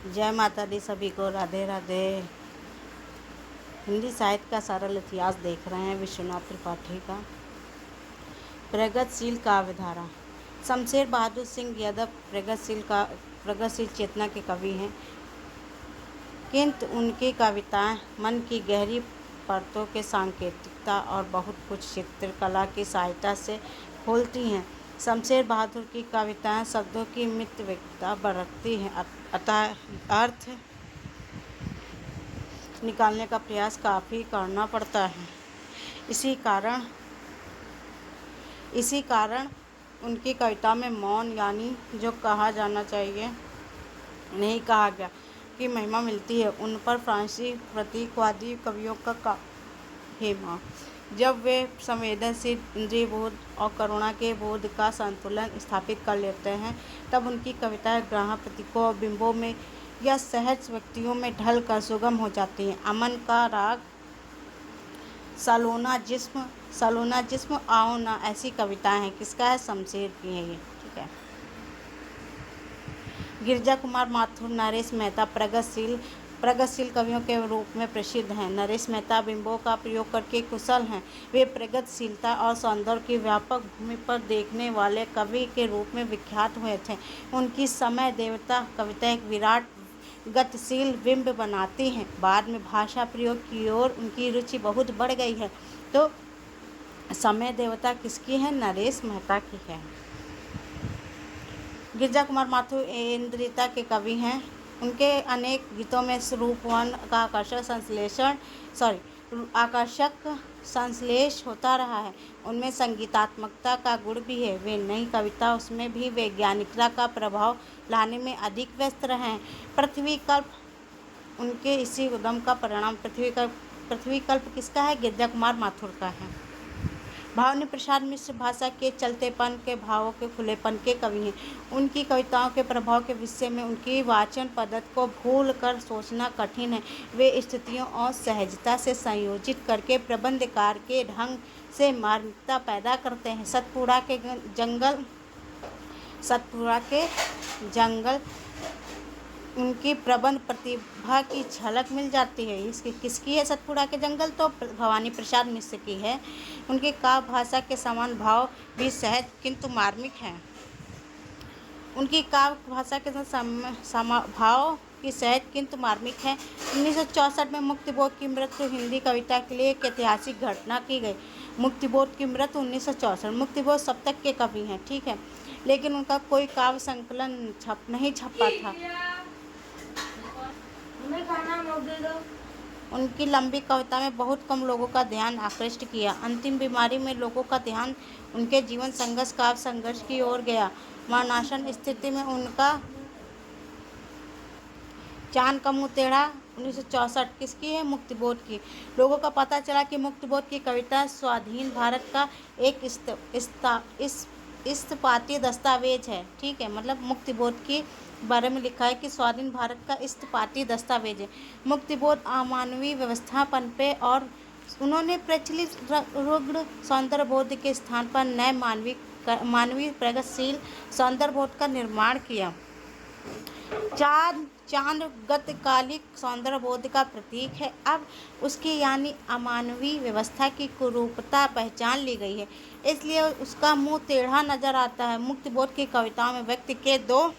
जय माता दी सभी को, राधे राधे। हिंदी साहित्य का सरल इतिहास देख रहे हैं विश्वनाथ त्रिपाठी का। प्रगतिशील काव्यधारा। शमशेर बहादुर सिंह यादव प्रगतिशील चेतना के कवि हैं, किंतु उनकी कविताएं मन की गहरी परतों के सांकेतिकता और बहुत कुछ चित्रकला की सहायता से खोलती हैं। शमशेर बहादुर की कविताएं शब्दों की मितव्ययिता बरतती हैं, अतः अर्थ निकालने का प्रयास काफ़ी करना पड़ता है। इसी कारण उनकी कविता में मौन यानी जो कहा जाना चाहिए नहीं कहा गया की महिमा मिलती है। उन पर फ्रांसीसी प्रतीकवादी कवियों का हेमा, जब वे संवेदनशील इंद्रिय बोध और करुणा के बोध का संतुलन स्थापित कर लेते हैं, तब उनकी कविताएं ग्राह्य प्रतीकों और बिंबों में या सहज व्यक्तियों में ढल कर सुगम हो जाती हैं। अमन का राग, सलोना जिस्म आओ ना, ऐसी कविताएं हैं। किसका है? शमशेर की है ये, ठीक है। गिरिजा कुमार माथुर नरेश मेहता प्रगतिशील कवियों के रूप में प्रसिद्ध हैं। नरेश मेहता बिंबों का प्रयोग करके कुशल हैं। वे प्रगतिशीलता और सौंदर्य की व्यापक भूमि पर देखने वाले कवि के रूप में विख्यात हुए थे। उनकी समय देवता कविता एक विराट गतिशील बिंब बनाती हैं। बाद में भाषा प्रयोग की ओर उनकी रुचि बहुत बढ़ गई है। तो समय देवता किसकी है? नरेश मेहता की है। गिरिजा कुमार माथुर इंद्रियता के कवि हैं। उनके अनेक गीतों में रूपवन का आकर्षक संश्लेष होता रहा है। उनमें संगीतात्मकता का गुण भी है। वे नई कविता उसमें भी वैज्ञानिकता का प्रभाव लाने में अधिक व्यस्त रहे हैं। पृथ्वी कल्प उनके इसी उद्यम का परिणाम। पृथ्वी कल्प किसका है? गिरिजा कुमार माथुर का है। भावनी प्रसाद मिश्र भाषा के चलतेपन के भावों के खुलेपन के कवि हैं। उनकी कविताओं के प्रभाव के विषय में उनकी वाचन पद्धति को भूल कर सोचना कठिन है। वे स्थितियों और सहजता से संयोजित करके प्रबंधकार के ढंग से मार्मिकता पैदा करते हैं। सतपुड़ा के जंगल उनकी प्रबंध प्रतिभा की झलक मिल जाती है। इसकी किसकी है? सतपुड़ा के जंगल तो भवानी प्रसाद मिश्र की है। उनके काव्य भाषा के समान भाव भी सहज किंतु मार्मिक हैं। उनकी काव्य भाषा के भाव की सहज किंतु मार्मिक है। 1964 में मुक्तिबोध की मृत्यु हिंदी कविता के लिए एक ऐतिहासिक घटना की गई। मुक्तिबोध की मृत्यु 1964। मुक्तिबोध सप्तक के कवि हैं, ठीक है, लेकिन उनका कोई काव्य संकलन नहीं छपा था। उनकी लंबी कविता में बहुत कम लोगों का ध्यान आकृष्ट किया। अंतिम बीमारी में लोगों का ध्यान उनके जीवन संघर्ष की ओर गया। मरणासन स्थिति में उनका चांद का मुँह टेढ़ा 1964 किसकी है? मुक्तिबोध की। लोगों का पता चला कि मुक्तिबोध की कविता स्वाधीन भारत का एक इस्तीफाती दस्तावेज है, ठीक है। मतलब मुक्तिबोध के बारे में लिखा है कि स्वाधीन भारत का इस्तीफाती दस्तावेज है। मुक्तिबोध अमानवीय व्यवस्थापन पे और उन्होंने प्रचलित रुग्ण सौंदर्यबोध के स्थान पर नए मानवीय प्रगतिशील सौंदर्यबोध का निर्माण किया। चांद गतकालिक सौंदर्यबोध का प्रतीक है। अब उसकी यानी अमानवीय व्यवस्था की कुरूपता पहचान ली गई है, इसलिए उसका मुंह टेढ़ा नजर आता है। मुक्तिबोध की कविताओं में व्यक्ति के दो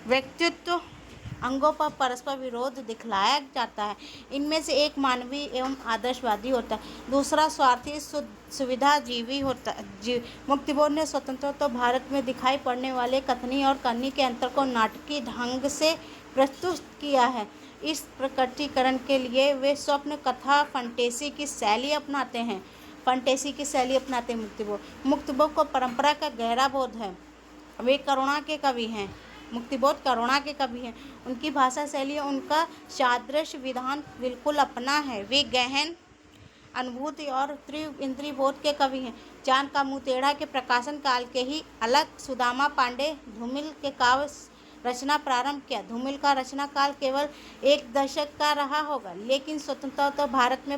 व्यक्तित्व अंगों पर परस्पर विरोध दिखलाया जाता है। इनमें से एक मानवीय एवं आदर्शवादी होता है, दूसरा स्वार्थी सुविधाजीवी होता है। मुक्तिबोध ने स्वतंत्रता भारत में दिखाई पड़ने वाले कथनी और करनी के अंतर को नाटकीय ढंग से प्रस्तुत किया है। इस प्रकटीकरण के लिए वे स्वप्न कथा फंटेसी की शैली अपनाते हैं। मुक्तिबोध को परंपरा का गहरा बोध है। वे करुणा के कवि हैं। मुक्तिबोध करुणा के कवि हैं। उनकी भाषा शैली और उनका सादृश्य विधान बिल्कुल अपना है। वे गहन अनुभूति और तीव्र इंद्रिय बोध के कवि हैं। चांद का मुँह टेढ़ा के प्रकाशन काल के ही अलग सुदामा पांडे धूमिल के काव्य रचना प्रारंभ किया। धूमिल का रचना काल केवल एक दशक का रहा होगा, लेकिन स्वतंत्रता भारत में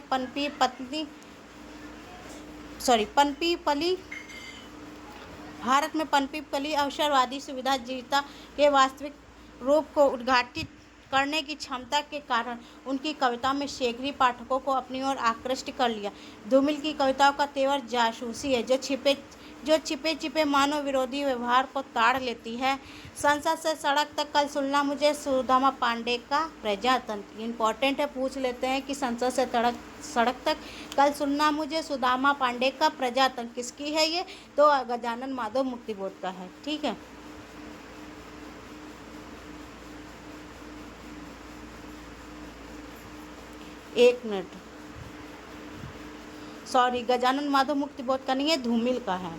पनपी पली अवसरवादी सुविधाजीविता के वास्तविक रूप को उद्घाटित करने की क्षमता के कारण उनकी कविता में शेखरी पाठकों को अपनी ओर आकृष्ट कर लिया। धूमिल की कविताओं का तेवर जासूसी है, जो छिपे छिपे मानव विरोधी व्यवहार को ताड़ लेती है। संसद से सड़क तक कल सुनना मुझे सुदामा पांडे का प्रजातंत्र, इम्पोर्टेंट है, पूछ लेते हैं कि संसद से सड़क तक कल सुनना मुझे सुदामा पांडे का प्रजातंत्र किसकी है ये? तो गजानन माधव मुक्तिबोध का है। ठीक है, एक मिनट, सॉरी, गजानन माधव मुक्तिबोध का नहीं है, धूमिल का है।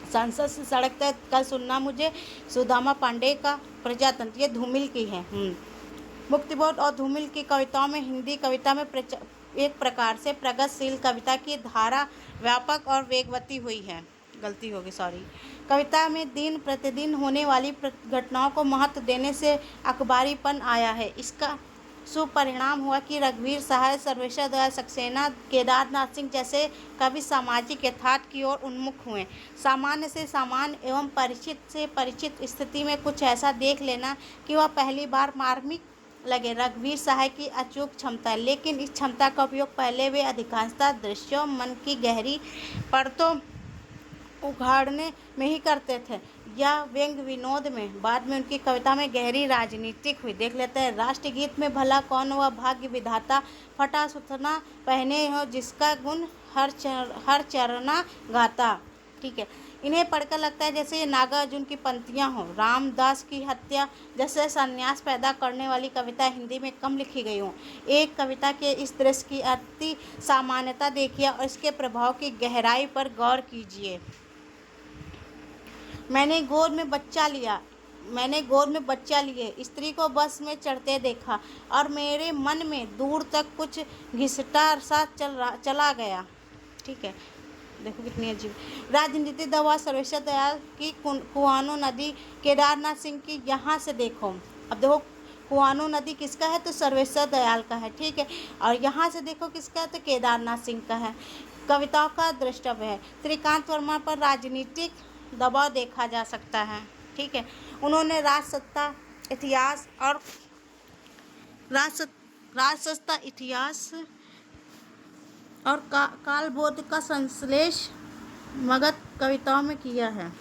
संसद से सड़क तक कल सुनना मुझे सुदामा पांडे का प्रजातंत्र, ये धूमिल की है। मुक्तिबोध और धूमिल की कविताओं में हिंदी कविता में एक प्रकार से प्रगतिशील कविता की धारा व्यापक और वेगवती हुई है। गलती होगी, सॉरी। कविता में दिन प्रतिदिन होने वाली घटनाओं को महत्व देने से अखबारीपन आया है। इसका सुपरिणाम हुआ कि रघुवीर सहाय, सर्वेश्वर दयाल सक्सेना, केदारनाथ सिंह जैसे कवि सामाजिक यथार्थ की ओर उन्मुख हुए। सामान्य से सामान्य एवं परिचित से परिचित स्थिति में कुछ ऐसा देख लेना कि वह पहली बार मार्मिक लगे, रघुवीर सहाय की अचूक क्षमता है। लेकिन इस क्षमता का उपयोग पहले वे अधिकांशतः दृश्यों, मन की गहरी परतों उघाड़ने में ही करते थे या व्यंग विनोद में। बाद में उनकी कविता में गहरी राजनीतिक हुई। देख लेते हैं, राष्ट्रगीत में भला कौन हुआ भाग्य विधाता, फटा सुथना पहने हो जिसका गुण हर चरना गाता। ठीक है, इन्हें पढ़कर लगता है जैसे ये नागार्जुन की पंक्तियाँ हों। रामदास की हत्या जैसे संन्यास पैदा करने वाली कविता हिंदी में कम लिखी गई हों। एक कविता के इस दृश्य की अति सामान्यता देखिए और इसके प्रभाव की गहराई पर गौर कीजिए। मैंने गोद में बच्चा लिए स्त्री को बस में चढ़ते देखा और मेरे मन में दूर तक कुछ घिसटा सा चला गया। ठीक है, देखो कितनी अजीब। राजनीति दवा सर्वेश्वर दयाल की कुआनो नदी, केदारनाथ सिंह की यहाँ से देखो। अब देखो, कुआनो नदी किसका है? तो सर्वेश्वर दयाल का है। ठीक है, और यहाँ से देखो किसका है? तो केदारनाथ सिंह का है। कविताओं का दृष्टव्य है। श्रीकांत वर्मा पर राजनीतिक दबाव देखा जा सकता है। ठीक है, उन्होंने राजसत्ता इतिहास और कालबोध का संश्लेष मगध कविताओं में किया है।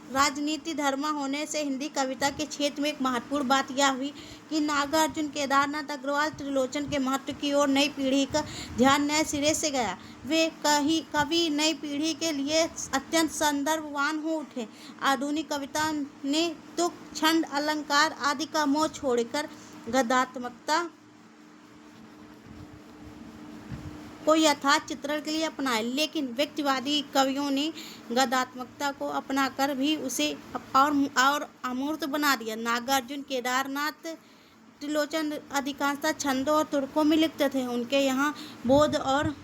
राजनीति धर्म होने से हिंदी कविता के क्षेत्र में एक महत्वपूर्ण बात यह हुई कि नागार्जुन, केदारनाथ, अग्रवाल, त्रिलोचन के महत्व की ओर नई पीढ़ी का ध्यान नए सिरे से गया। वे कवि नई पीढ़ी के लिए अत्यंत संदर्भवान हो उठे। आधुनिक कविता ने तुक, छंद, अलंकार आदि का मोह छोड़कर गद्यात्मकता को यथार्थ चित्रण के लिए अपनाया, लेकिन व्यक्तिवादी कवियों ने गद्यात्मकता को अपनाकर भी उसे और अमूर्त बना दिया। नागार्जुन, केदारनाथ, त्रिलोचन अधिकांशतः छंदों और तुड़कों में लिखते थे। उनके यहाँ बोध और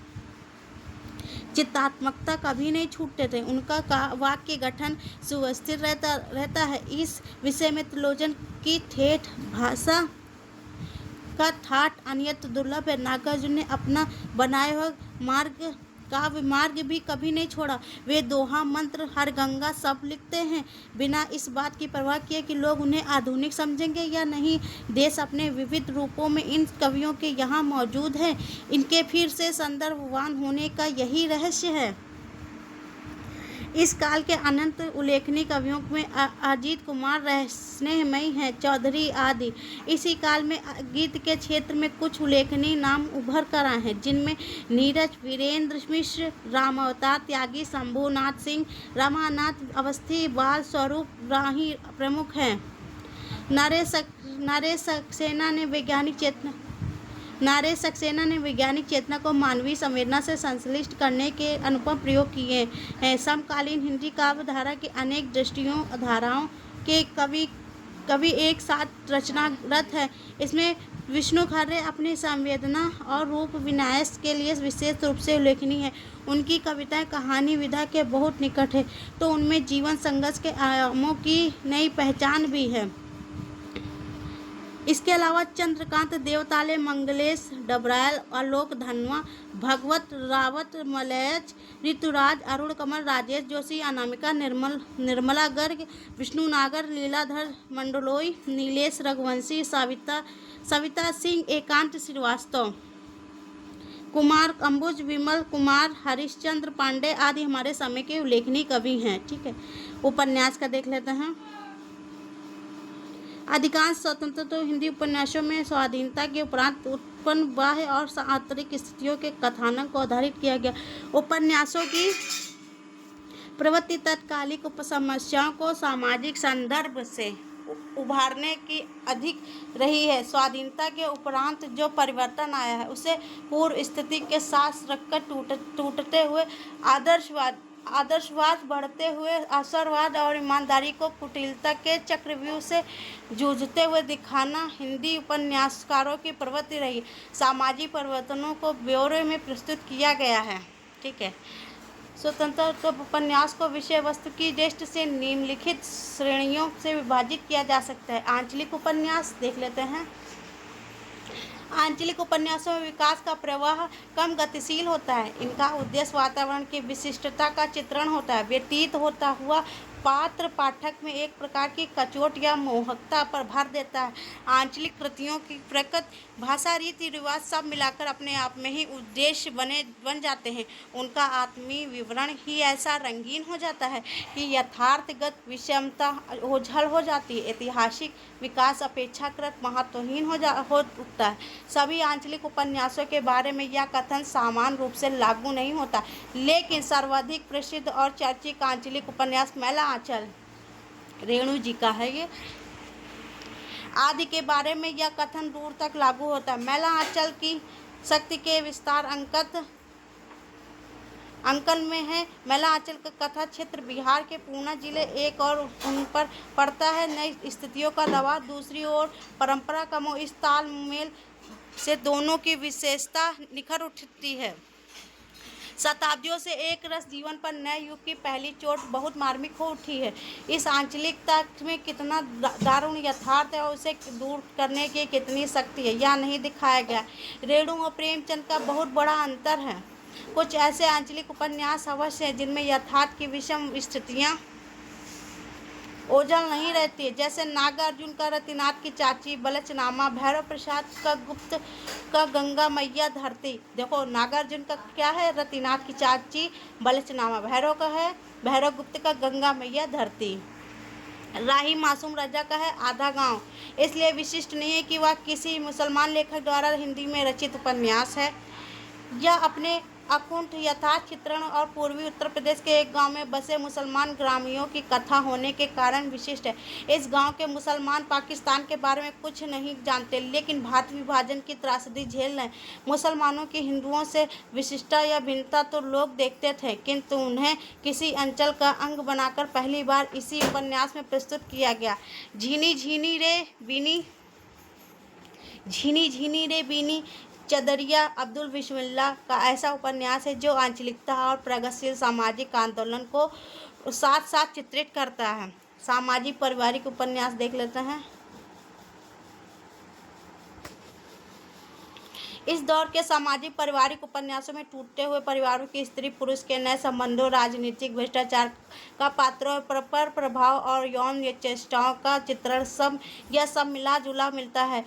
चित्तात्मकता कभी नहीं छूटते थे। उनका वाक्य गठन सुव्यवस्थित रहता है। इस विषय में त्रिलोचन की ठेठ भाषा का ठाठ अन्यत्र दुर्लभ है। नागार्जुन ने अपना बनाए हुए काव्य मार्ग भी कभी नहीं छोड़ा। वे दोहा, मंत्र, हरगंगा सब लिखते हैं बिना इस बात की परवाह किए कि लोग उन्हें आधुनिक समझेंगे या नहीं। देश अपने विविध रूपों में इन कवियों के यहाँ मौजूद है। इनके फिर से संदर्भवान होने का यही रहस्य है। इस काल के अनंत उल्लेखनीय कवियों में अजीत कुमार रहस्यमयी हैं, चौधरी आदि। इसी काल में गीत के क्षेत्र में कुछ उल्लेखनीय नाम उभर कर आए हैं, जिनमें नीरज, वीरेंद्र मिश्र, रामावतार त्यागी, शंभुनाथ सिंह, रमानाथ अवस्थी, बाल स्वरूप राही प्रमुख हैं। नरेश सक्सेना ने वैज्ञानिक चेतना को मानवीय संवेदना से संश्लिष्ट करने के अनुपम प्रयोग किए हैं। समकालीन हिंदी काव्य धारा की अनेक दृष्टियों धाराओं के कवि एक साथ रचनारत है। इसमें विष्णु खर्रे अपनी संवेदना और रूप विन्यास के लिए विशेष रूप से उल्लेखनीय है। उनकी कविताएं कहानी विधा के बहुत निकट है, तो उनमें जीवन संघर्ष के आयामों की नई पहचान भी है। इसके अलावा चंद्रकांत देवताले, मंगलेश डबरायल, आलोक धनवा, भगवत रावत, मलयच, ऋतुराज, अरुण कमल, राजेश जोशी, अनामिका, निर्मला गर्ग, विष्णु नागर, लीलाधर मंडलोई, नीलेश रघुवंशी, सविता सिंह, एकांत श्रीवास्तव, कुमार अंबुज, विमल कुमार, हरिश्चंद्र पांडे आदि हमारे समय के उल्लेखनीय कवि हैं। ठीक है, उपन्यास का देख लेते हैं। अधिकांश स्वतंत्र तो हिंदी उपन्यासों में स्वाधीनता के उपरांत उत्पन्न बाह्य और आंतरिक स्थितियों के कथानक को आधारित किया गया। उपन्यासों की प्रवृत्ति तत्कालिक समस्याओं को सामाजिक संदर्भ से उभारने की अधिक रही है। स्वाधीनता के उपरांत जो परिवर्तन आया है उसे पूर्व स्थिति के साथ रखकर टूटते हुए आदर्शवाद बढ़ते हुए अवसरवाद और ईमानदारी को कुटिलता के चक्रव्यूह से जूझते हुए दिखाना हिंदी उपन्यासकारों की प्रवृत्ति रही। सामाजिक परिवर्तनों को ब्यौरे में प्रस्तुत किया गया है। ठीक है, स्वतंत्र उपन्यास को विषय वस्तु की दृष्टि से निम्नलिखित श्रेणियों से विभाजित किया जा सकता है। आंचलिक उपन्यास देख लेते हैं। आंचलिक उपन्यासों में विकास का प्रवाह कम गतिशील होता है। इनका उद्देश्य वातावरण की विशिष्टता का चित्रण होता है। व्यतीत होता हुआ पात्र पाठक में एक प्रकार की कचोट या मोहकता पर भर देता है। आंचलिक कृतियों की प्रकृत भाषा, रीति रिवाज सब मिलाकर अपने आप में ही उद्देश्य बन जाते हैं। उनका आत्मीय विवरण ही ऐसा रंगीन हो जाता है कि यथार्थगत विषमता ओझल हो जाती है। ऐतिहासिक विकास अपेक्षाकृत महत्वहीन हो उठता है। सभी आंचलिक उपन्यासों के बारे में यह कथन समान रूप से लागू नहीं होता, लेकिन सर्वाधिक प्रसिद्ध और चर्चित आंचलिक उपन्यास मैला आंचल रेणु जी का है ये आदि के बारे में यह कथन दूर तक लागू होता है। मैला आंचल की शक्ति के विस्तार अंकन में है। मैला आंचल का कथा क्षेत्र बिहार के पूर्णा जिले एक और उन पर पड़ता है नई स्थितियों का दबाव, दूसरी ओर परंपरा का मोह। इस तालमेल से दोनों की विशेषता निखर उठती है। शताब्दियों से एक रस जीवन पर नए युग की पहली चोट बहुत मार्मिक हो उठी है। इस आंचलिकता में कितना दारुण यथार्थ है और उसे दूर करने की कितनी शक्ति है, यह नहीं दिखाया गया। रेणु और प्रेमचंद का बहुत बड़ा अंतर है। कुछ ऐसे आंचलिक उपन्यास अवश्य हैं जिनमें यथार्थ की विषम स्थितियाँ ओझल नहीं रहती है, जैसे नागार्जुन का रतिनाथ की चाची, बलचनामा, भैरव प्रसाद का गुप्त का गंगा मैया धरती। देखो, नागार्जुन का क्या है, रतिनाथ की चाची, बलचनामा। भैरव का है, भैरव गुप्त का गंगा मैया धरती। राही मासूम रजा का है, आधा गांव। इसलिए विशिष्ट नहीं है कि वह किसी मुसलमान लेखक द्वारा हिंदी में रचित उपन्यास है। यह अपने अकुंठ यथार्थ चित्रण और पूर्वी उत्तर प्रदेश के एक गांव में बसे मुसलमान ग्रामीणों की कथा होने के कारण विशिष्ट है। इस गांव के मुसलमान पाकिस्तान के बारे में कुछ नहीं जानते, लेकिन भारत विभाजन की त्रासदी झेल रहे। मुसलमानों की हिंदुओं से विशिष्टता या भिन्नता तो लोग देखते थे, किंतु उन्हें किसी अंचल का अंग बनाकर पहली बार इसी उपन्यास में प्रस्तुत किया गया। झीनी झीनी रे बीनी चदरिया अब्दुल बिस्मिल्लाह का ऐसा उपन्यास है जो आंचलिकता और प्रगतिशील सामाजिक आंदोलन को साथ साथ चित्रित करता है। सामाजिक पारिवारिक उपन्यास देख लेते हैं। इस दौर के सामाजिक पारिवारिक उपन्यासों में टूटते हुए परिवारों की स्त्री पुरुष के नए संबंधों, राजनीतिक भ्रष्टाचार का पात्रों पर प्रभाव और यौन चेष्टाओं का चित्रण यह सब मिला जुला मिलता है।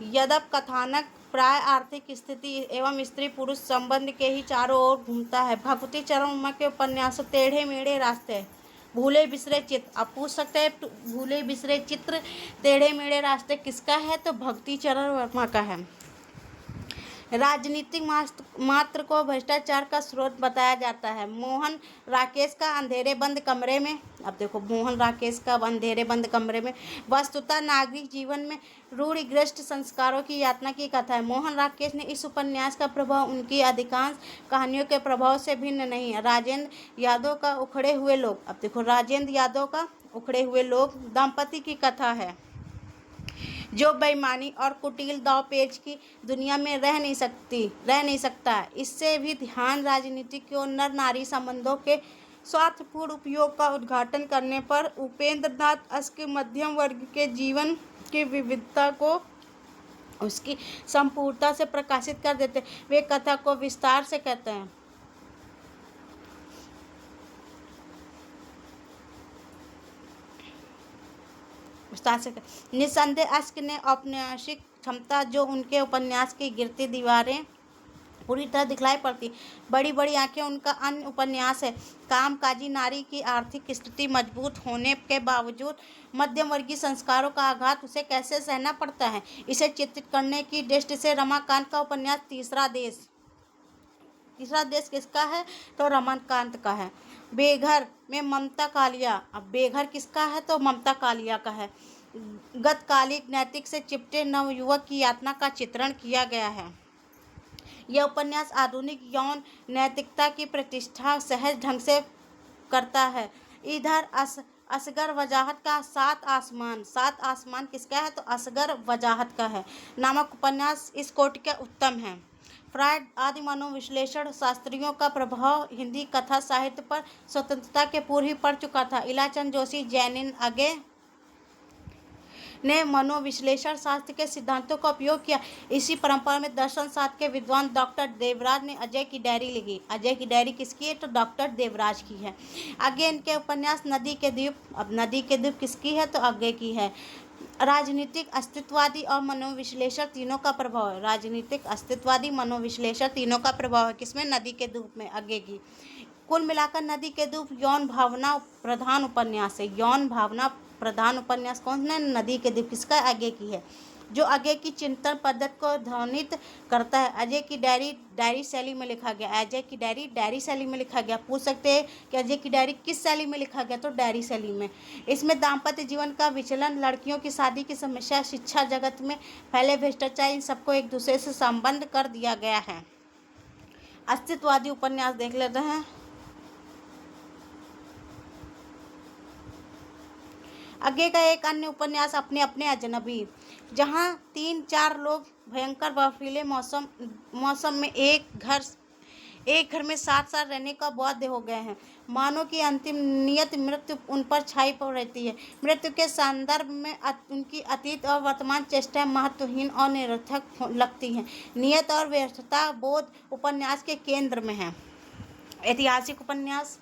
यद्यपि कथानक प्राय आर्थिक स्थिति एवं स्त्री पुरुष संबंध के ही चारों ओर घूमता है। भगवती चरण वर्मा के उपन्यास टेढ़े मेढ़े रास्ते, भूले बिसरे चित्र। आप पूछ सकते हैं भूले बिसरे चित्र, टेढ़े मेढ़े रास्ते किसका है, तो भगवती चरण वर्मा का है। राजनीतिक मात्र को भ्रष्टाचार का स्रोत बताया जाता है। मोहन राकेश का अंधेरे बंद कमरे में, अब देखो मोहन राकेश का अंधेरे बंद कमरे में वस्तुतः नागरिक जीवन में रूढ़िग्रस्त संस्कारों की यातना की कथा है। मोहन राकेश ने इस उपन्यास का प्रभाव उनकी अधिकांश कहानियों के प्रभाव से भिन्न नहीं है। राजेंद्र यादव का उखड़े हुए लोग, अब देखो राजेंद्र यादव का उखड़े हुए लोग दंपति की कथा है जो बेईमानी और कुटिल दांवपेच की दुनिया में रह नहीं सकता है। इससे भी ध्यान राजनीति की और नर नारी संबंधों के स्वार्थपूर्ण उपयोग का उद्घाटन करने पर उपेंद्रनाथ अश्क मध्यम वर्ग के जीवन की विविधता को उसकी संपूर्णता से प्रकाशित कर देते। वे कथा को विस्तार से कहते हैं। निस्संदेह अश्क ने औपन्यासिक क्षमता जो उनके उपन्यास की गिरती दीवारें पूरी तरह दिखलाई पड़ती। बड़ी बड़ी आंखें उनका अन्य उपन्यास है। कामकाजी नारी की आर्थिक स्थिति मजबूत होने के बावजूद मध्यम वर्गीय संस्कारों का आघात उसे कैसे सहना पड़ता है, इसे चित्रित करने की दृष्टि से रमाकांत का उपन्यास तीसरा देश किसका है, तो रमाकांत का है। बेघर में ममता कालिया, अब बेघर किसका है, तो ममता कालिया का है। गतकालिक नैतिक से चिपटे नवयुवक की यातना का चित्रण किया गया है। यह उपन्यास आधुनिक यौन नैतिकता की प्रतिष्ठा सहज ढंग से करता है। इधर असगर वजाहत का सात आसमान किसका है, तो असगर वजाहत का है नामक उपन्यास इस कोटि का उत्तम है। फ्रायड आदि मनोविश्लेषण शास्त्रियों का प्रभाव हिंदी कथा साहित्य पर स्वतंत्रता के पूर्व ही पड़ चुका था। इलाचंद जोशी जैनिन आगे ने मनोविश्लेषण शास्त्र के सिद्धांतों का उपयोग किया। इसी परंपरा में दर्शन शास्त्र के विद्वान डॉक्टर देवराज ने अजय की डायरी लिखी। अजय की डायरी किसकी है, तो डॉक्टर देवराज की है। आगे इनके उपन्यास नदी के द्वीप, अब नदी के द्वीप किसकी है, तो आगे की है। राजनीतिक अस्तित्ववादी और मनोविश्लेषण तीनों का प्रभाव है। राजनीतिक अस्तित्ववादी मनोविश्लेषण तीनों का प्रभाव है किसमें, नदी के द्वीप में, आगे की। कुल मिलाकर नदी के द्वीप यौन भावना प्रधान उपन्यास है। यौन भावना प्रधान उपन्यास कौन है, नदी के द्वीप किसका, आगे की है, जो आगे की चिंतन पद्धति को ध्वनित करता है। अजय की डायरी शैली में लिखा गया। अजय की डायरी शैली में लिखा गया। पूछ सकते हैं कि अजय की डायरी किस शैली में लिखा गया, तो डायरी शैली में। इसमें दाम्पत्य जीवन का विचलन, लड़कियों की शादी की समस्या, शिक्षा जगत में फैले भ्रष्टाचार, इन सबको एक दूसरे से संबंध कर दिया गया है। अस्तित्ववादी उपन्यास देख लेते हैं। आगे का एक अन्य उपन्यास अपने अपने अजनबी, जहाँ 3-4 लोग भयंकर बर्फीले मौसम में एक घर में साथ साथ रहने का बाध्य हो गए हैं। मानो की अंतिम नियत मृत्यु उन पर छाई पड़ रहती है। मृत्यु के संदर्भ में उनकी अतीत और वर्तमान चेष्टाएं महत्वहीन और निरर्थक लगती हैं। नियत और व्यर्थता बोध उपन्यास के केंद्र में है। ऐतिहासिक उपन्यास,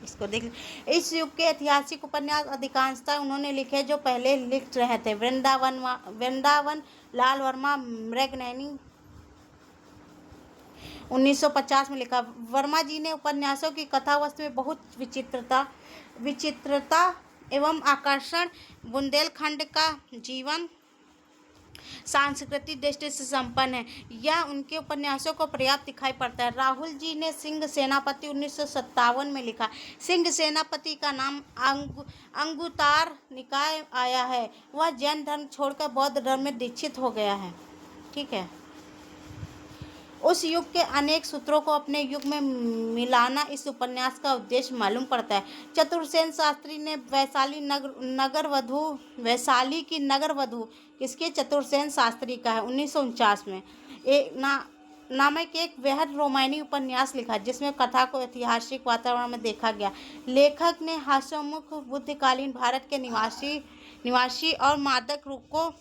इसको देख। इस युग के ऐतिहासिक उपन्यास अधिकांशतः उन्होंने लिखे जो पहले लिख रहे थे। वृंदावन लाल वर्मा मृगनयनी 1950 में लिखा। वर्मा जी ने उपन्यासों की कथा वस्तु में बहुत विचित्रता एवं आकर्षण, बुंदेलखंड का जीवन सांस्कृतिक दृष्टि से संपन्न है, यह उनके उपन्यासों को पर्याप्त दिखाई पड़ता है। राहुल जी ने सिंह सेनापति 1957 में लिखा। सिंह सेनापति का नाम अंगुतार निकाय आया है। वह जैन धर्म छोड़कर बौद्ध धर्म में दीक्षित हो गया है। ठीक है। उस युग के अनेक सूत्रों को अपने युग में मिलाना इस उपन्यास का उद्देश्य मालूम पड़ता है। चतुर्सेन शास्त्री ने वैशाली की नगर वधू किसके, चतुर्सेन शास्त्री का है 1949 में। नामक एक बेहद रोमानी उपन्यास लिखा जिसमें कथा को ऐतिहासिक वातावरण में देखा गया। लेखक ने हास्योन्मुख बुद्धकालीन भारत के निवासी और मादक रूप को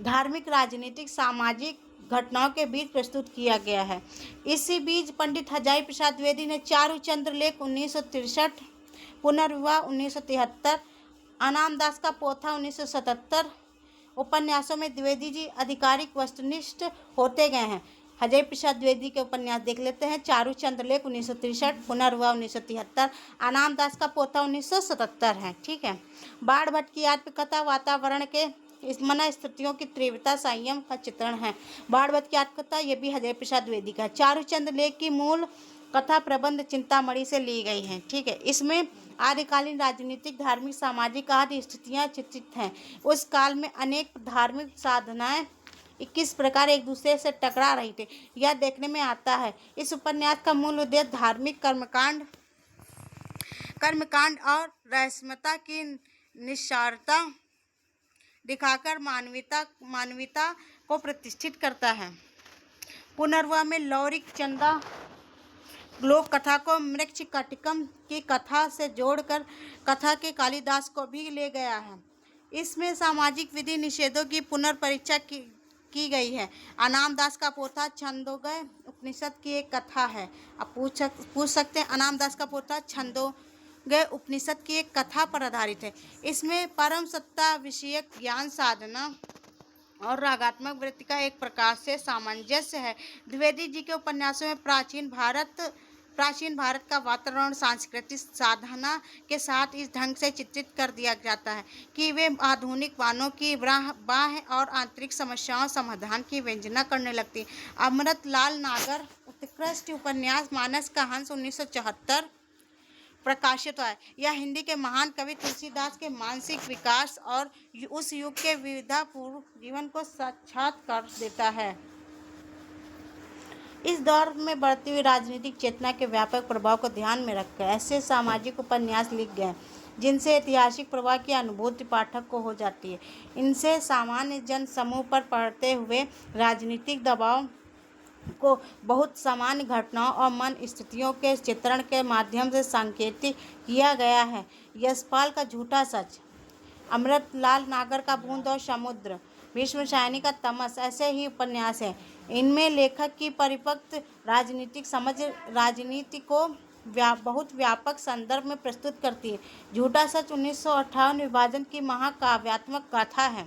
धार्मिक, राजनीतिक, सामाजिक घटनाओं के बीच प्रस्तुत किया गया है। इसी बीच पंडित हजारी प्रसाद द्विवेदी ने चारुचंद्र लेख 1963, पुनर्विवाह 1973, अनाम दास का पोथा 1977 उपन्यासों में द्विवेदी जी आधिकारिक वस्तुनिष्ठ होते गए हैं। हजारी प्रसाद द्विवेदी के उपन्यास देख लेते हैं। चारुचंद्र लेख 1963, पुनर्विवाह 1973, अनाम दास का पोथा 1977 है। ठीक है। बाढ़ भट्ट की आत्मकथा वातावरण के इस मन स्थितियों की तीव्रता संयम का चित्रण है। बाढ़ भट्ट की आत्मकथा ये भी हजारी प्रसाद द्विवेदी का। चारुचंद्र लेख की मूल कथा प्रबंध चिंतामणि से ली गई है। ठीक है। इसमें आदिकालीन राजनीतिक, धार्मिक, सामाजिक आदि स्थितियाँ चित्रित हैं। उस काल में अनेक धार्मिक साधनाएं किस प्रकार एक दूसरे से टकरा रही थी, यह देखने में आता है। इस उपन्यास का मूल उद्देश्य धार्मिक कर्मकांड और रहस्यमयता की निस्सारता दिखाकर मानवीयता को प्रतिष्ठित करता है। पुनर्विवाह में लोक कथा को मृक्ष कटिकम की कथा से जोड़कर कथा के कालिदास को भी ले गया है। इसमें सामाजिक विधि निषेधों की पुनर्परीक्षा की गई है। अनाम दास का पोथा छंदोगय उपनिषद की एक कथा है। अब पूछ सकते हैं, अनाम दास का पोथा छंदोगय उपनिषद की एक कथा पर आधारित है। इसमें परम सत्ता विषयक ज्ञान साधना और रागात्मक वृत्ति का एक प्रकार से सामंजस्य है। द्विवेदी जी के उपन्यासों में प्राचीन भारत का वातावरण सांस्कृतिक साधना के साथ इस ढंग से चित्रित कर दिया जाता है कि वे आधुनिक वानों की बाह्य और आंतरिक समस्याओं समाधान की व्यंजना करने लगती। अमृतलाल नागर उत्कृष्ट उपन्यास मानस का हंस 1974 प्रकाशित हुआ है। यह हिंदी के महान कवि तुलसीदास के मानसिक विकास और उस युग के विविधतापूर्ण जीवन को साक्षात कर देता है। इस दौर में बढ़ती हुई राजनीतिक चेतना के व्यापक प्रभाव को ध्यान में रखकर ऐसे सामाजिक उपन्यास लिख गए जिनसे ऐतिहासिक प्रवाह की अनुभूति पाठक को हो जाती है। इनसे सामान्य जन समूह पर पड़ते हुए राजनीतिक दबाव को बहुत सामान्य घटनाओं और मन स्थितियों के चित्रण के माध्यम से सांकेतिक किया गया है। यशपाल का झूठा सच, अमृतलाल नागर का बूंद और समुद्र, भीष्मशायनी का तमस ऐसे ही उपन्यास हैं। इनमें लेखक की परिपक्व राजनीतिक समझ राजनीति को बहुत व्यापक संदर्भ में प्रस्तुत करती है। झूठा सच 1958 विभाजन की महाकाव्यात्मक गाथा है।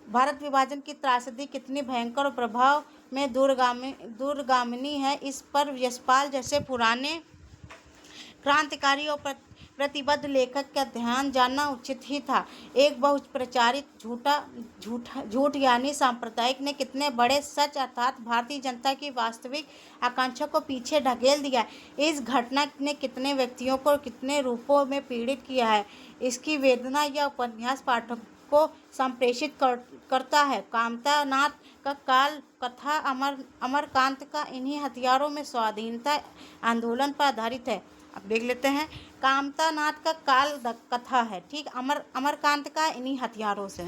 भारत विभाजन की त्रासदी कितनी भयंकर और प्रभाव में दूरगामिनी है, इस पर यशपाल जैसे पुराने क्रांतिकारी और प्रतिबद्ध लेखक का ध्यान जानना उचित ही था। एक बहुप्रचारित झूठ यानी सांप्रदायिक ने कितने बड़े सच अर्थात भारतीय जनता की वास्तविक आकांक्षा को पीछे ढकेल दिया है। इस घटना ने कितने व्यक्तियों को कितने रूपों में पीड़ित किया है, इसकी वेदना यह उपन्यास पाठक को संप्रेषित करता है। कामता नाथ का काल कथा अमरकांत का इन्हीं हथियारों में स्वाधीनता आंदोलन पर आधारित है। अब देख लेते हैं, कामता नाथ का काल कथा है, ठीक, अमरकांत का इन्हीं हथियारों से।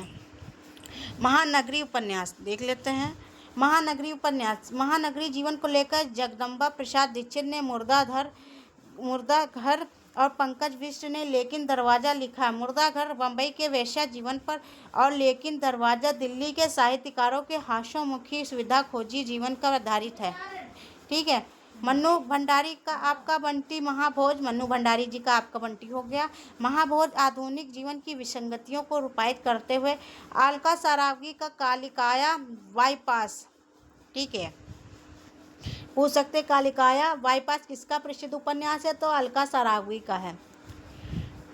महानगरी उपन्यास देख लेते हैं। महानगरी जीवन को लेकर जगदम्बा प्रसाद दीक्षित ने मुर्दाघर और पंकज मिश्र ने लेकिन दरवाज़ा लिखा। मुर्दाघर बम्बई के वेश्या जीवन पर और लेकिन दरवाज़ा दिल्ली के साहित्यकारों के हास्योमुखी सुविधा खोजी जीवन पर आधारित है, ठीक है। मन्नू भंडारी का आपका बंटी महाभोज, मन्नू भंडारी जी का आपका बंटी हो गया। महाभोज आधुनिक जीवन की विसंगतियों को रूपायित करते हुए। अलका सरावगी का कालिकाया बाईपास, ठीक है। पूछ सकते कालिकाया बाईपास किसका प्रसिद्ध उपन्यास है, तो अलका सरावगी का है।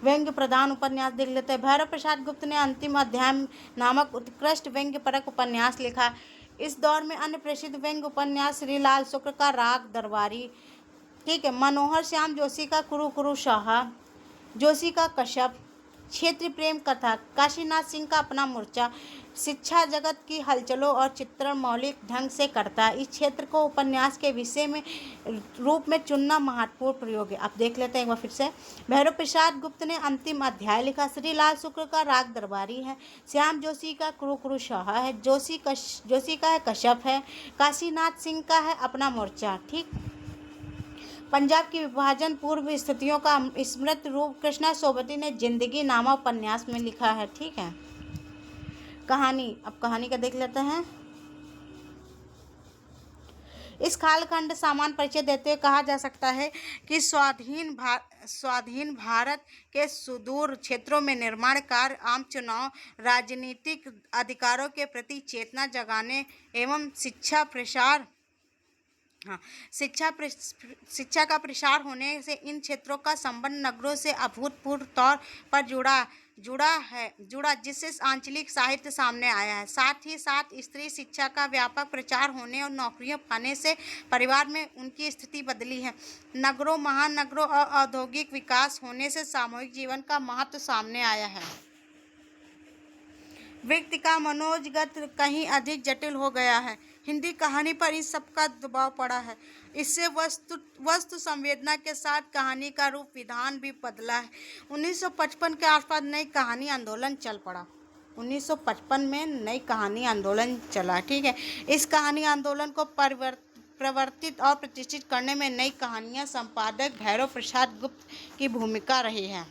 व्यंग्य प्रधान उपन्यास देख लेते हैं। भैरव प्रसाद गुप्त ने अंतिम अध्याय नामक उत्कृष्ट व्यंग्य परक उपन्यास लिखा। इस दौर में अन्य प्रसिद्ध व्यंग्य उपन्यास श्री लाल शुक्र का राग दरबारी, ठीक है, मनोहर श्याम जोशी का कुरु कुरु शाह, जोशी का कश्यप, क्षेत्रीय प्रेम कथा, काशीनाथ सिंह का अपना मोर्चा, शिक्षा जगत की हलचलों और चित्रण मौलिक ढंग से करता है। इस क्षेत्र को उपन्यास के विषय में रूप में चुनना महत्वपूर्ण प्रयोग है। अब देख लेते हैं एक बार फिर से। भैरव प्रसाद गुप्त ने अंतिम अध्याय लिखा। श्री लाल शुक्र का राग दरबारी है। श्याम जोशी का कुरु कुरु शाह है। जोशी का है कश्यप है। काशीनाथ सिंह का है अपना मोर्चा, ठीक। पंजाब की विभाजन पूर्व स्थितियों का स्मृत रूप कृष्णा सोबती ने जिंदगी नामा उपन्यास में लिखा है, ठीक है। कहानी, अब कहानी का देख लेते हैं। इस कालखंड सामान्य परिचय देते हुए कहा जा सकता है कि स्वाधीन भारत के सुदूर क्षेत्रों में निर्माण कार्य, आम चुनाव, राजनीतिक अधिकारों के प्रति चेतना जगाने एवं शिक्षा का प्रसार होने से इन क्षेत्रों का संबंध नगरों से अभूतपूर्व तौर पर जुड़ा जिससे आंचलिक साहित्य सामने आया है। साथ ही साथ स्त्री शिक्षा का व्यापक प्रचार होने और नौकरियां पाने से परिवार में उनकी स्थिति बदली है। नगरों, महानगरों और औद्योगिक विकास होने से सामूहिक जीवन का महत्व सामने आया है। व्यक्ति का मनोजगत कहीं अधिक जटिल हो गया है। हिंदी कहानी पर इस सब का दबाव पड़ा है। इससे वस्तु संवेदना के साथ कहानी का रूप विधान भी बदला है। 1955 के आसपास नई कहानी आंदोलन चल पड़ा। 1955 में नई कहानी आंदोलन चला, ठीक है। इस कहानी आंदोलन को प्रवर्तित और प्रतिष्ठित करने में नई कहानियाँ संपादक भैरव प्रसाद गुप्त की भूमिका रही है।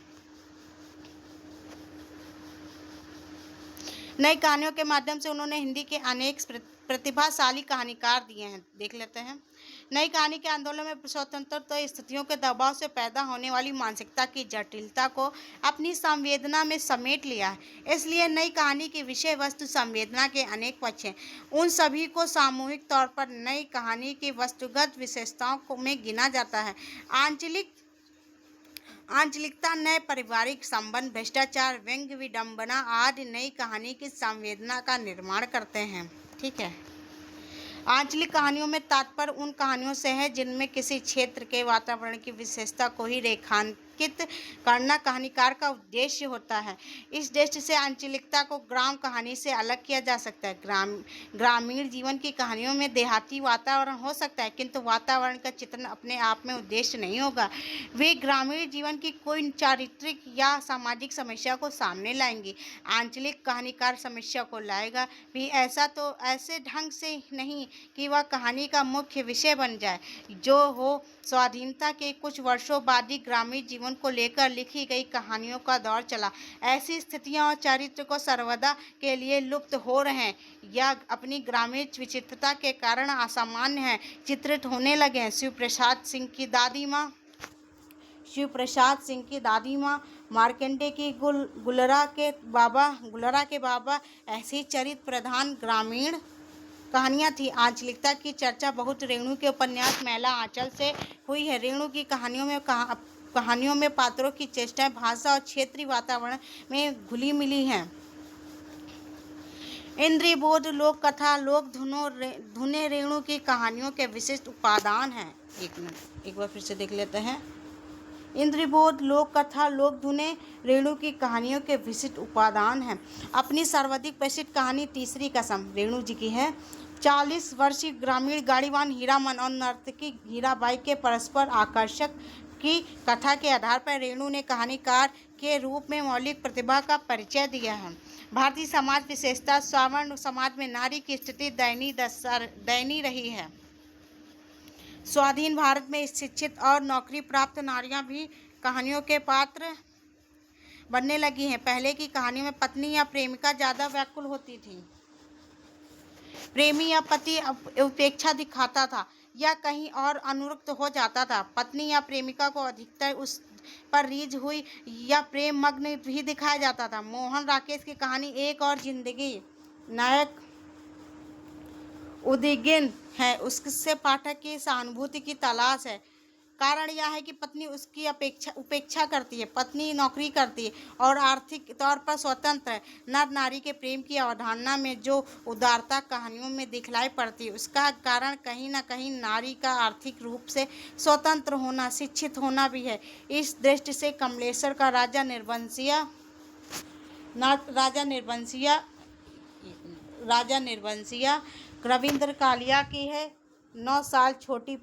नई कहानियों के माध्यम से उन्होंने हिंदी के अनेक प्रतिभाशाली कहानीकार दिए हैं। देख लेते हैं। नई कहानी के आंदोलन में स्वतंत्रता स्थितियों के दबाव से पैदा होने वाली मानसिकता की जटिलता को अपनी संवेदना में समेट लिया है। इसलिए नई कहानी की विषय वस्तु संवेदना के अनेक पक्ष हैं। उन सभी को सामूहिक तौर पर नई कहानी की वस्तुगत विशेषताओं में गिना जाता है। आंचलिकता, नए पारिवारिक संबंध, भ्रष्टाचार, व्यंग्य, विडंबना आदि नई कहानी की संवेदना का निर्माण करते हैं। ठीक है। आंचलिक कहानियों में तात्पर्य उन कहानियों से है जिनमें किसी क्षेत्र के वातावरण की विशेषता को ही रेखांकित करना कहानीकार का उद्देश्य होता है। इस दृष्टि से आंचलिकता को ग्राम कहानी से अलग किया जा सकता है। ग्रामीण जीवन की कहानियों में देहाती वातावरण हो सकता है, किंतु वातावरण का चित्रण अपने आप में उद्देश्य नहीं होगा। वे ग्रामीण जीवन की कोई चारित्रिक या सामाजिक समस्या को सामने लाएंगी। आंचलिक कहानीकार समस्या को लाएगा भी ऐसे ढंग से नहीं कि वह कहानी का मुख्य विषय बन जाए। जो हो स्वाधीनता के कुछ वर्षों बाद ही ग्रामीण जीवन को लेकर लिखी गई कहानियों का दौर चला। ऐसी स्थितियां और चरित्र को सर्वदा के लिए लुप्त हो रहे हैं या अपनी ग्रामीण विचित्रता के कारण असामान्य हैं, चित्रित होने लगे हैं। शिवप्रसाद सिंह की दादी माँ, मार्कंडे की गुलरा के बाबा ऐसी चरित्र प्रधान ग्रामीण कहानियाँ थी। आंचलिकता की चर्चा बहुत रेणु के उपन्यास मैला आंचल से हुई है। रेणु की कहानियों में पात्रों की चेष्टाएं भाषा और क्षेत्रीय वातावरण में घुली मिली हैं। इंद्रिय बोध, लोक कथा, लोक धुनें रेणु की कहानियों के विशिष्ट उपादान हैं। एक बार फिर से देख लेते हैं। इंद्रियबोध, लोक कथा, लोक धुनें रेणु की कहानियों के विशिष्ट उपादान हैं। अपनी सर्वाधिक प्रसिद्ध कहानी तीसरी कसम रेणु जी की है। 40 वर्षीय ग्रामीण गाड़ीवान हीरामन और नर्तकी हीराबाई के परस्पर आकर्षक की कथा के आधार पर रेणु ने कहानीकार के रूप में मौलिक प्रतिभा का परिचय दिया है। भारतीय समाज विशेषता सवर्ण समाज में नारी की स्थिति दयनीय रही है। स्वाधीन भारत में शिक्षित और नौकरी प्राप्त नारियां भी कहानियों के पात्र बनने लगी हैं। पहले की कहानियों में पत्नी या प्रेमिका ज़्यादा व्याकुल होती थी। प्रेमी या पति उपेक्षा दिखाता था या कहीं और अनुरक्त हो जाता था। पत्नी या प्रेमिका को अधिकतर उस पर रीझ हुई या प्रेम मग्न भी दिखाया जाता था। मोहन राकेश की कहानी एक और जिंदगी नायक उद्विग्न है, उससे पाठक की सहानुभूति की तलाश है। कारण यह है कि पत्नी उसकी उपेक्षा करती है। पत्नी नौकरी करती है और आर्थिक तौर पर स्वतंत्र है। नर नारी के प्रेम की अवधारणा में जो उदारता कहानियों में दिखलाई पड़ती है, उसका कारण कहीं न कहीं नारी का आर्थिक रूप से स्वतंत्र होना, शिक्षित होना भी है। इस दृष्टि से कमलेश्वर का राजा निर्वंशिया रविंद्र कालिया की है। 9 साल छोटी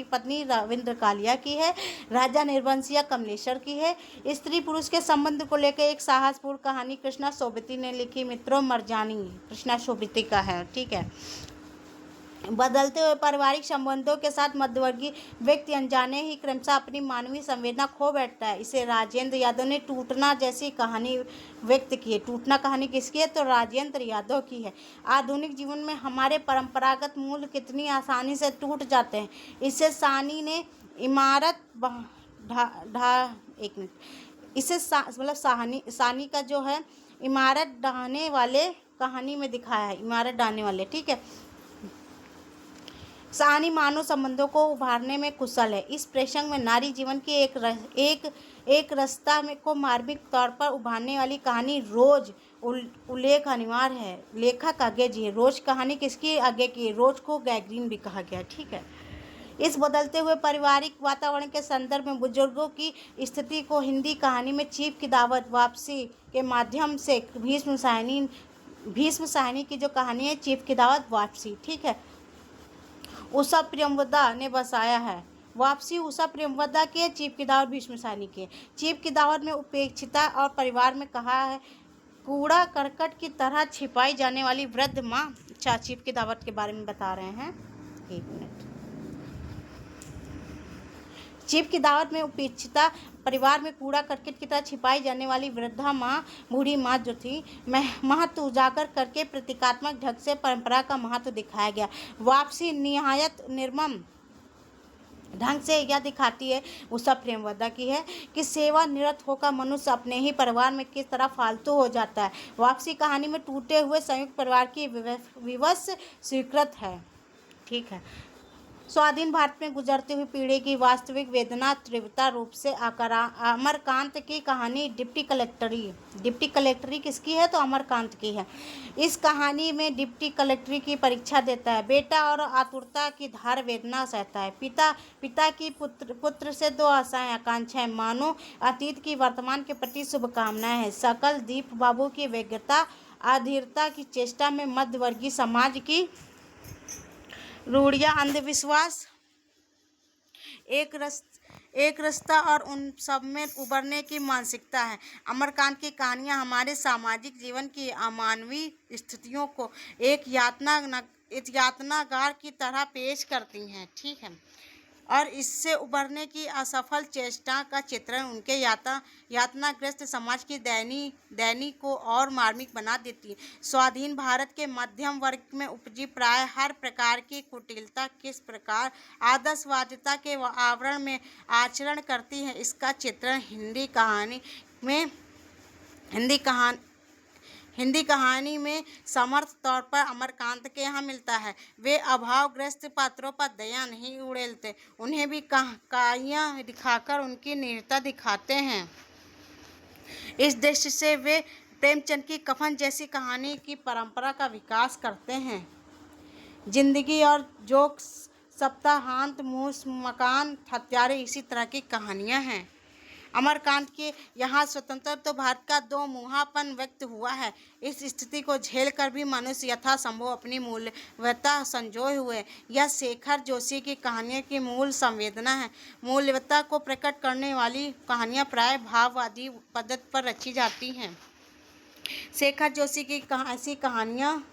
पत्नी रविंद्र कालिया की है। राजा निर्वंशिया कमलेश्वर की है। स्त्री पुरुष के संबंध को लेकर एक साहसपूर्ण कहानी कृष्णा सोबती ने लिखी। मित्रों, मरजानी कृष्णा सोबती का है। ठीक है। बदलते हुए पारिवारिक संबंधों के साथ मध्यवर्गीय व्यक्ति अनजाने ही क्रमशः अपनी मानवीय संवेदना खो बैठता है। इसे राजेंद्र यादव ने टूटना जैसी कहानी व्यक्त की है। टूटना कहानी किसकी है? तो राजेंद्र यादव की है। आधुनिक जीवन में हमारे परंपरागत मूल्य कितनी आसानी से टूट जाते हैं। इसे सानी ने सानी का जो है इमारत ढाने वाले कहानी में दिखाया है। इमारत ढाने वाले, ठीक है। सानी मानव संबंधों को उभारने में कुशल है। इस प्रसंग में नारी जीवन की एक रास्ता में को मार्मिक तौर पर उभारने वाली कहानी रोज उल्लेख अनिवार्य है। लेखक आगे जी है। रोज कहानी किसकी आगे की? रोज को गैग्रीन भी कहा गया। ठीक है। इस बदलते हुए पारिवारिक वातावरण के संदर्भ में बुजुर्गों की स्थिति को हिंदी कहानी में चीफ की दावत वापसी के माध्यम से भीष्म साहनी की जो कहानी है चीफ की दावत वापसी, ठीक है, उषा प्रियंवदा ने बसाया है। वापसी उषा प्रियंवदा की, चीफ की दावत भीष्म साहनी की। चीफ की दावत में उपेक्षिता और परिवार में कहा है कूड़ा करकट की तरह छिपाई जाने वाली वृद्ध माँ। चीफ की दावत के बारे में बता रहे हैं। एक मिनट। चीफ की दावत में उपेक्षिता परिवार में कूड़ा करकट की तरह छिपाई जाने वाली वृद्धा माँ, बूढ़ी माँ जो थी, महत्व उजागर करके प्रतीकात्मक ढंग से परंपरा का महत्व दिखाया गया। वापसी निहायत निर्मम ढंग से यह दिखाती है उषा प्रेमवदा की है कि सेवा निरत होकर मनुष्य अपने ही परिवार में किस तरह फालतू हो जाता है। वापसी कहानी में टूटे हुए संयुक्त परिवार की विवश स्वीकृत है। ठीक है। स्वाधीन भारत में गुजरती हुई पीढ़ी की वास्तविक वेदना तीव्रता रूप से अमरकांत की कहानी डिप्टी कलेक्टरी किसकी है? तो अमरकांत की है। इस कहानी में डिप्टी कलेक्टरी की परीक्षा देता है बेटा और आतुरता की धार वेदना सहता है। पिता की पुत्र से दो आशाएं आकांक्षाएं, मानो अतीत की वर्तमान के प्रति शुभकामनाएं हैं। सकल दीप बाबू की व्यग्रता अधीरता की चेष्टा में मध्यवर्गीय समाज की रूढ़ियां, अंधविश्वास, एक रास्ता और उन सब में उबरने की मानसिकता है। अमरकांत की कहानियां हमारे सामाजिक जीवन की अमानवीय स्थितियों को एक यातनागार की तरह पेश करती हैं। ठीक है। और इससे उबरने की असफल चेष्टा का चित्रण उनके यातनाग्रस्त समाज की दैनी को और मार्मिक बना देती है। स्वाधीन भारत के मध्यम वर्ग में उपजी प्राय हर प्रकार की कुटिलता किस प्रकार आदर्शवादिता के आवरण में आचरण करती है, इसका चित्रण हिंदी कहानी में समर्थ तौर पर अमरकांत के यहाँ मिलता है। वे अभावग्रस्त पात्रों पर दया नहीं उड़ेलते, उन्हें भी काइयाँ दिखाकर उनकी नीरता दिखाते हैं। इस दृष्टि से वे प्रेमचंद की कफन जैसी कहानी की परंपरा का विकास करते हैं। जिंदगी और जोक, सप्ताहांत, मूस, मकान, हत्यारे इसी तरह की कहानियाँ हैं। अमरकांत के यहाँ स्वतंत्र तो भारत का दो मुहापन व्यक्त हुआ है। इस स्थिति को झेल कर भी मनुष्य यथासंभव अपनी मूल्यवत्ता संजोए हुए। यह शेखर जोशी की कहानियों की मूल संवेदना है। मूल्यवत्ता को प्रकट करने वाली कहानियाँ प्राय भाववादी पद्धति पर रची जाती हैं। शेखर जोशी की ऐसी कहानियाँ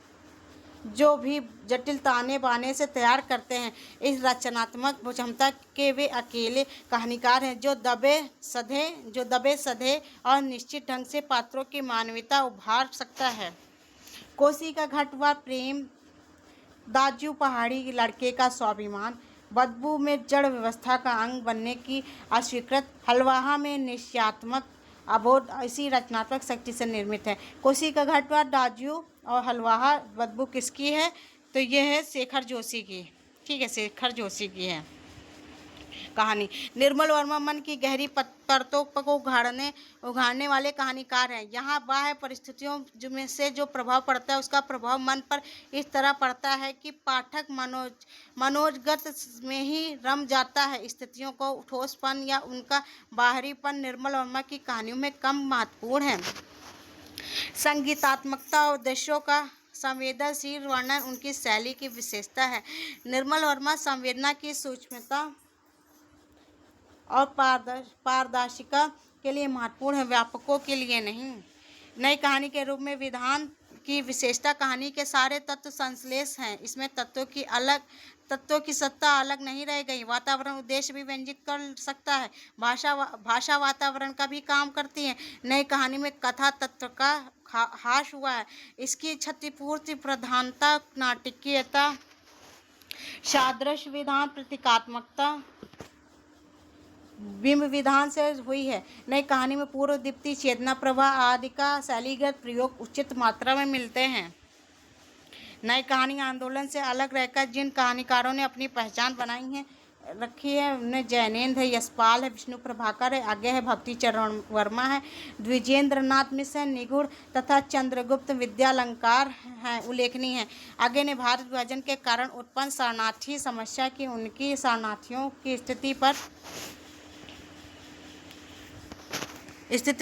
जो भी जटिल ताने बाने से तैयार करते हैं। इस रचनात्मक क्षमता के वे अकेले कहानीकार हैं जो दबे सधे और निश्चित ढंग से पात्रों की मानवीयता उभार सकता है। कोसी का घाट व प्रेम, दाजू पहाड़ी लड़के का स्वाभिमान, बदबू में जड़ व्यवस्था का अंग बनने की अस्वीकृत, हलवाहा में निश्चयात्मक अबोध इसी रचनात्मक शक्ति से निर्मित है। कोसी का घाट व दाजू और हलवाहा बदबू किसकी है? तो यह है शेखर जोशी की। ठीक है, शेखर जोशी की है कहानी। निर्मल वर्मा मन की गहरी परतों को उघाड़ने वाले कहानीकार हैं। यहाँ बाह्य परिस्थितियों में से जो प्रभाव पड़ता है उसका प्रभाव मन पर इस तरह पड़ता है कि पाठक मनोजगत में ही रम जाता है। स्थितियों को ठोसपन या उनका बाहरीपन निर्मल वर्मा की कहानियों में कम महत्वपूर्ण है। संगीतात्मकता और दृश्यों का संवेदनशील वर्णन उनकी शैली की विशेषता है। निर्मल वर्मा संवेदना की सूक्ष्मता और पारदर्शिता के लिए महत्वपूर्ण है, व्यापकों के लिए नहीं। नई कहानी के रूप में विधान की विशेषता कहानी के सारे तत्व संश्लेष हैं। इसमें तत्वों की सत्ता अलग नहीं रह गई। वातावरण उद्देश्य भी व्यंजित कर सकता है। भाषा वातावरण का भी काम करती है। नई कहानी में कथा तत्व का हास हुआ है। इसकी क्षतिपूर्ति प्रधानता, नाटकीयता, सादृश्य विधान, प्रतीकात्मकता, बिंब विधान से हुई है। नई कहानी में पूर्व दीप्ति, चेतना प्रवाह आदि का शैलीगत प्रयोग उचित मात्रा में मिलते हैं। नई कहानी आंदोलन से अलग रहकर जिन कहानीकारों ने अपनी पहचान रखी है उनमें जैनेन्द्र है, यशपाल है, विष्णु प्रभाकर है, आगे है भक्ति चरण वर्मा है, द्विजेंद्र नाथ मिश्र है, निगूढ़ तथा चंद्रगुप्त विद्यालंकार हैं उल्लेखनीय है। आगे ने भारत विभाजन के कारण उत्पन्न शरणार्थी समस्या की उनकी शरणार्थियों की स्थिति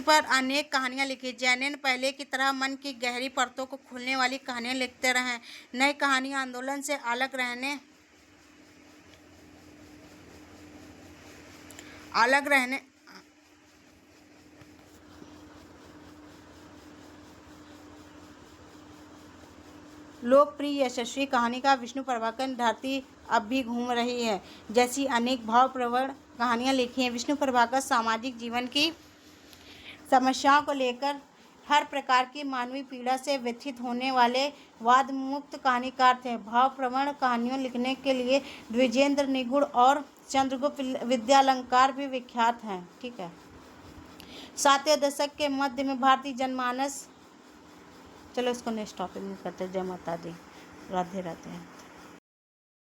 पर अनेक कहानियां लिखी। जैनेन्द्र पहले की तरह मन की गहरी परतों को खोलने वाली कहानियां लिखते रहे। नई कहानी आंदोलन से अलग लोकप्रिय यशस्वी कहानीकार विष्णु प्रभाकर ने धरती अब भी घूम रही है जैसी अनेक भावप्रवण कहानियाँ लिखी हैं। विष्णु प्रभाकर सामाजिक जीवन की समस्याओं को लेकर हर प्रकार की मानवीय पीड़ा से व्यथित होने वाले वादमुक्त कहानीकार थे। भावप्रवण कहानियों लिखने के लिए द्विजेंद्र निगूढ़ और चंद्रगुप्त विद्यालंकार भी विख्यात हैं। ठीक है। 7वें दशक के मध्य में भारतीय जनमानस, चलो इसको नेक्स्ट टॉपिक में करते हैं। जय माता दी, राधे राधे।